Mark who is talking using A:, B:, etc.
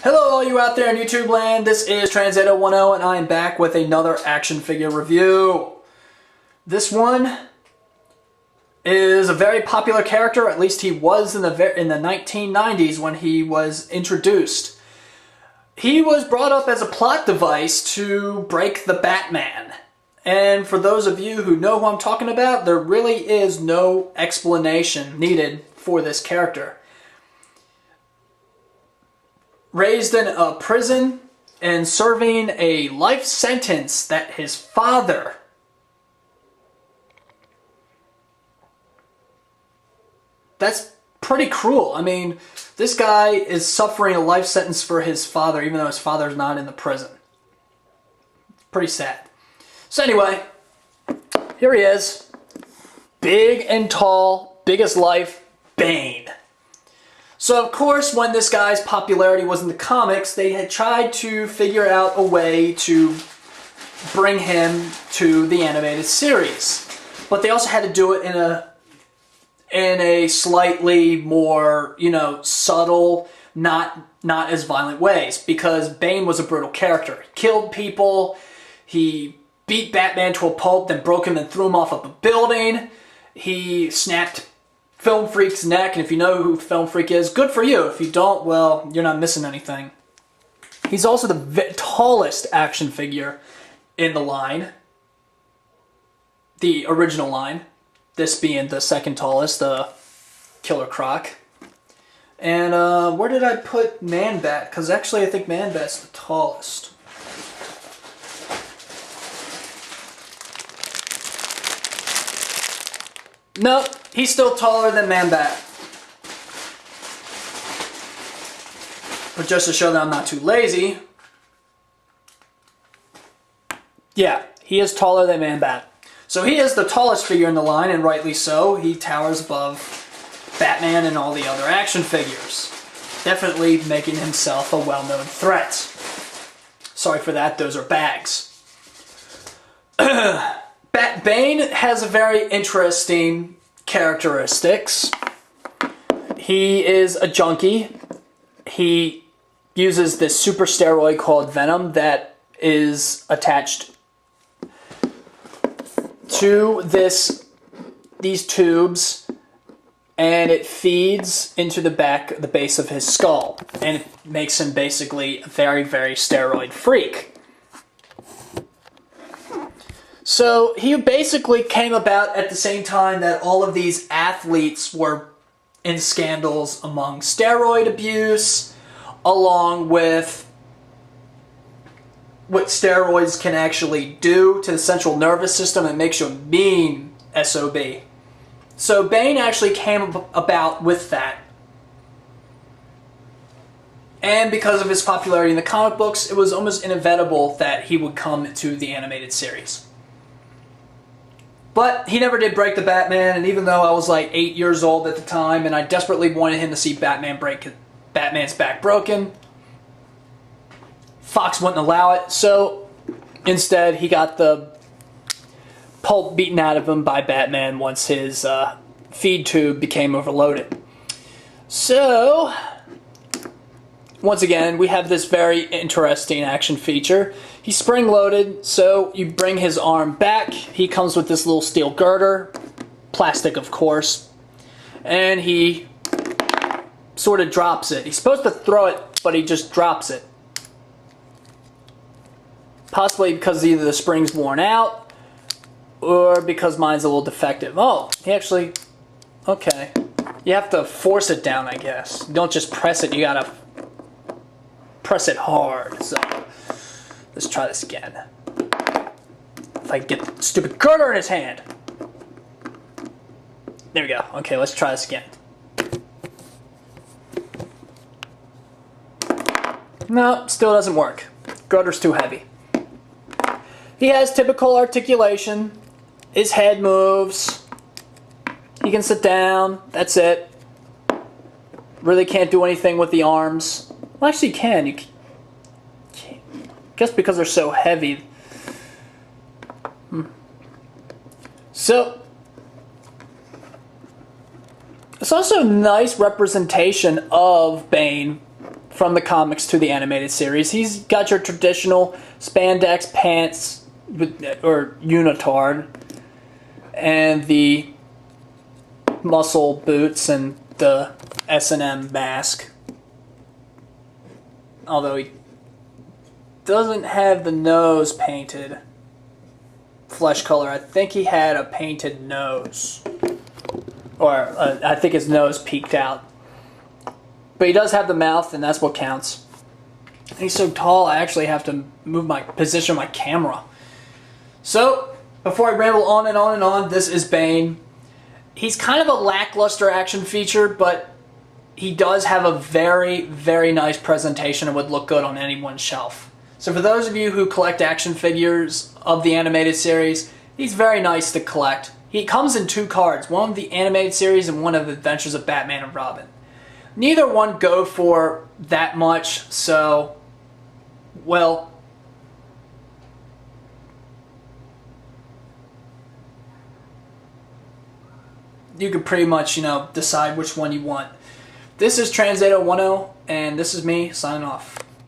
A: Hello all you out there in YouTube land, this is Transato10 and I am back with another action figure review. This one is a very popular character, at least he was in the 1990s when he was introduced. He was brought up as a plot device to break the Batman. And for those of you who know who I'm talking about, there really is no explanation needed for this character. Raised in a prison and serving a life sentence that his father that's pretty cruel. I mean, this guy is suffering a life sentence for his father even though his father's not in the prison. It's pretty sad. So anyway, here he is. Big and tall, big as life, Bane. So of course, when this guy's popularity was in the comics, they had tried to figure out a way to bring him to the animated series. But they also had to do it in a slightly more, subtle, not as violent ways. Because Bane was a brutal character. He killed people, he beat Batman to a pulp, then broke him and threw him off of a building. He snapped Film Freak's neck, and if you know who Film Freak is, good for you. If you don't, well, you're not missing anything. He's also the tallest action figure in the line. The original line. This being the second tallest, the Killer Croc. And where did I put Man-Bat? Because actually I think Man-Bat's the tallest. Nope, he's still taller than Man-Bat. But just to show that I'm not too lazy, yeah, he is taller than Man-Bat. So he is the tallest figure in the line, and rightly so. He towers above Batman and all the other action figures. Definitely making himself a well-known threat. Sorry for that, those are bags. Bane has a very interesting characteristics. He is a junkie. He uses this super steroid called Venom that is attached to these tubes, and it feeds into the base of his skull, and it makes him basically a very, very steroid freak. So he basically came about at the same time that all of these athletes were in scandals among steroid abuse, along with what steroids can actually do to the central nervous system. It makes you a mean SOB. So Bane actually came about with that. And because of his popularity in the comic books, it was almost inevitable that he would come to the animated series. But he never did break the Batman, and even though I was like 8 years old at the time, and I desperately wanted him to see Batman's back broken, Fox wouldn't allow it, so instead he got the pulp beaten out of him by Batman once his feed tube became overloaded. So, once again, we have this very interesting action feature. He's spring-loaded, so you bring his arm back. He comes with this little steel girder, plastic of course, and he sort of drops it. He's supposed to throw it, but he just drops it. Possibly because either the spring's worn out, or because mine's a little defective. Oh, he actually, okay. You have to force it down, I guess. You don't just press it, you gotta press it hard. So let's try this again. If I can get the stupid girder in his hand. There we go. Okay, let's try this again. No, still doesn't work. Girder's too heavy. He has typical articulation. His head moves. He can sit down. That's it. Really can't do anything with the arms. Well, actually you can. You can't. Just because they're so heavy. So, it's also a nice representation of Bane from the comics to the animated series. He's got your traditional spandex pants or unitard and the muscle boots and the S&M mask. Although he doesn't have the nose painted flesh color. I think he had a painted nose. Or I think his nose peeked out. But he does have the mouth, and that's what counts. And he's so tall, I actually have to position my camera. So, before I ramble on and on and on, this is Bane. He's kind of a lackluster action feature, but he does have a very, very nice presentation and would look good on anyone's shelf. So for those of you who collect action figures of the animated series, he's very nice to collect. He comes in 2 cards, one of the animated series and one of the Adventures of Batman and Robin. Neither one go for that much, so, well, you can pretty much, decide which one you want. This is Transato10, and this is me signing off.